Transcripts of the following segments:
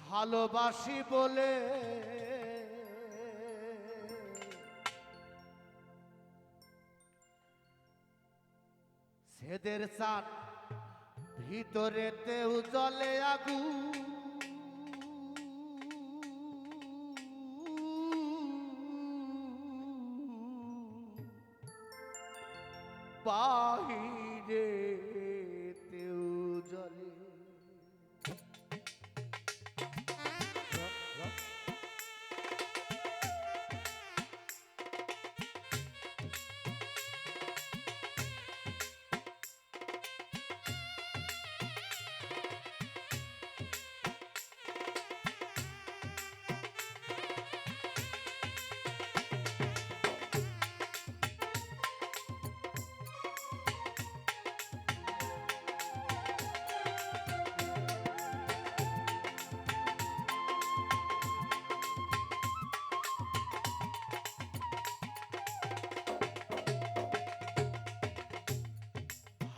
ভালোবাসি বলে সেদের চান ভিতরেতেও জ্বলে আগুন বাহিরেতেও জ্বলে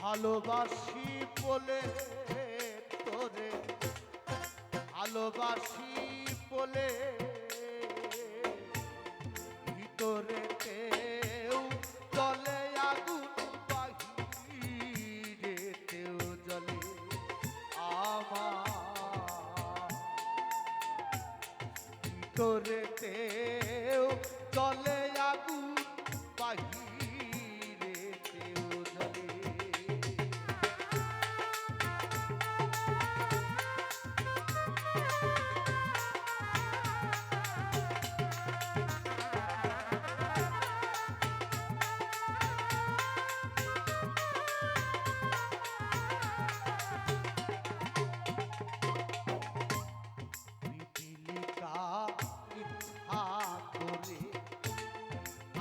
ভালোবাসি বলে তোরে ভালোবাসি বলে ভিতরেতেও জ্বলে আগুন বাহিরেতেও জ্বলে আমার ভিতরেতেও জ্বলে আগুন বাহিরেতেও জ্বলে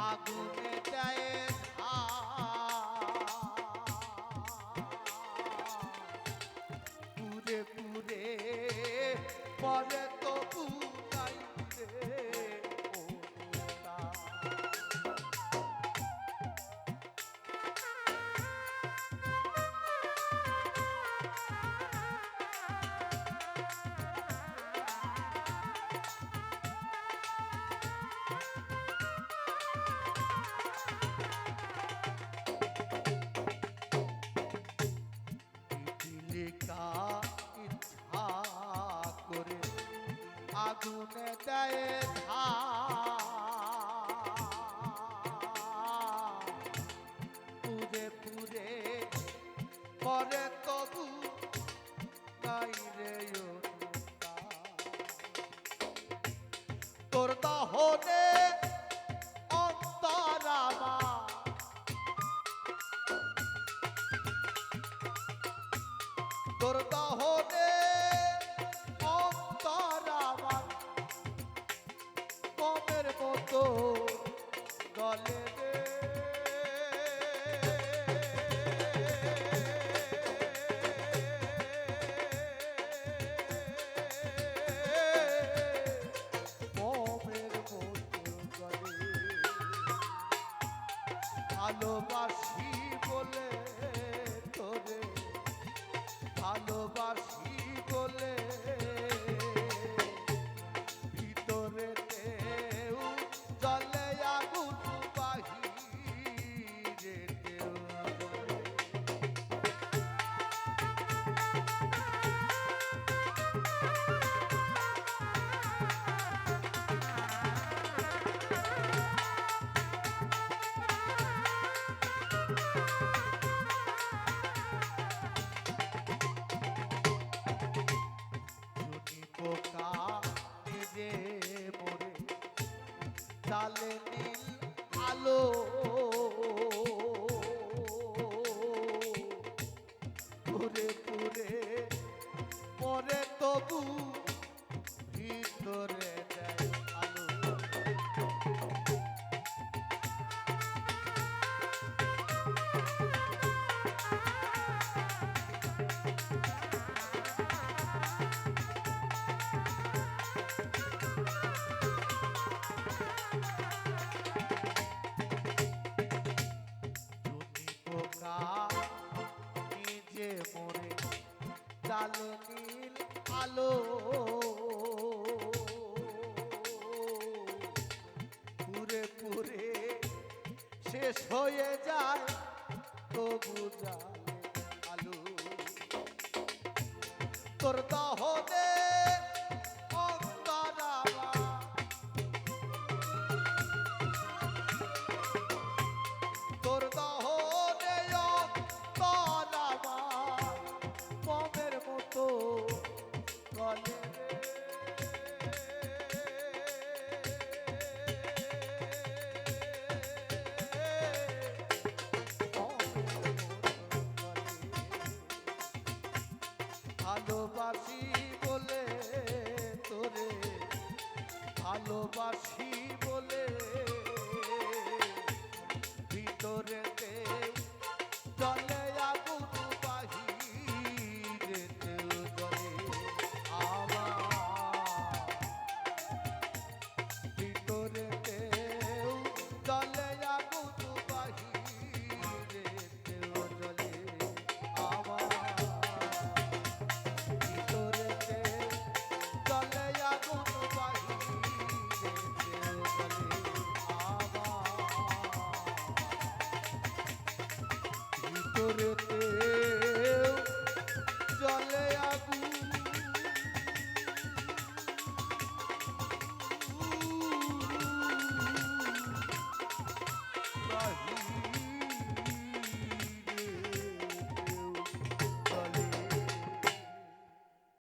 আগুনে দেয় পুরে পুরে পরে তবু নাই রে ইচ্ছা করে আগুনে দেয় পুরে পুরে করে তবু নাই রে তোর দহনে অন্তরামা তোর দহনে অন্তর আমার কমের মতো গলে রে কমের মতো গলে ভালোবাসি বলে তোরে ভালোবাসি বলে ভিতরেতেও জ্বলে আগুন বাহিরেতেও জ্বলে পোকা নিজে মরে চালে নীল আলো পুরে পুরে পরে তবু ভিতরে দেয় আলো নিজে মরে চালে নীল আলো হয়ে যায় তবু জালে আলো তোর দহনে অন্তরাবা তোর দহনে অন্তরাবা মমের মতো গলে রে ভালোবাসি বলে তোরে ভালোবাসি বলে ভিতরেতে জলে আগুন বাহিরেতেও জলে আমার ভিতরেতেও জলে আগুন বাহিরেতেও জলে আমার ভিতরেতে জলে আগুন বাহিরেতেও জলে আমার ভিতরেতে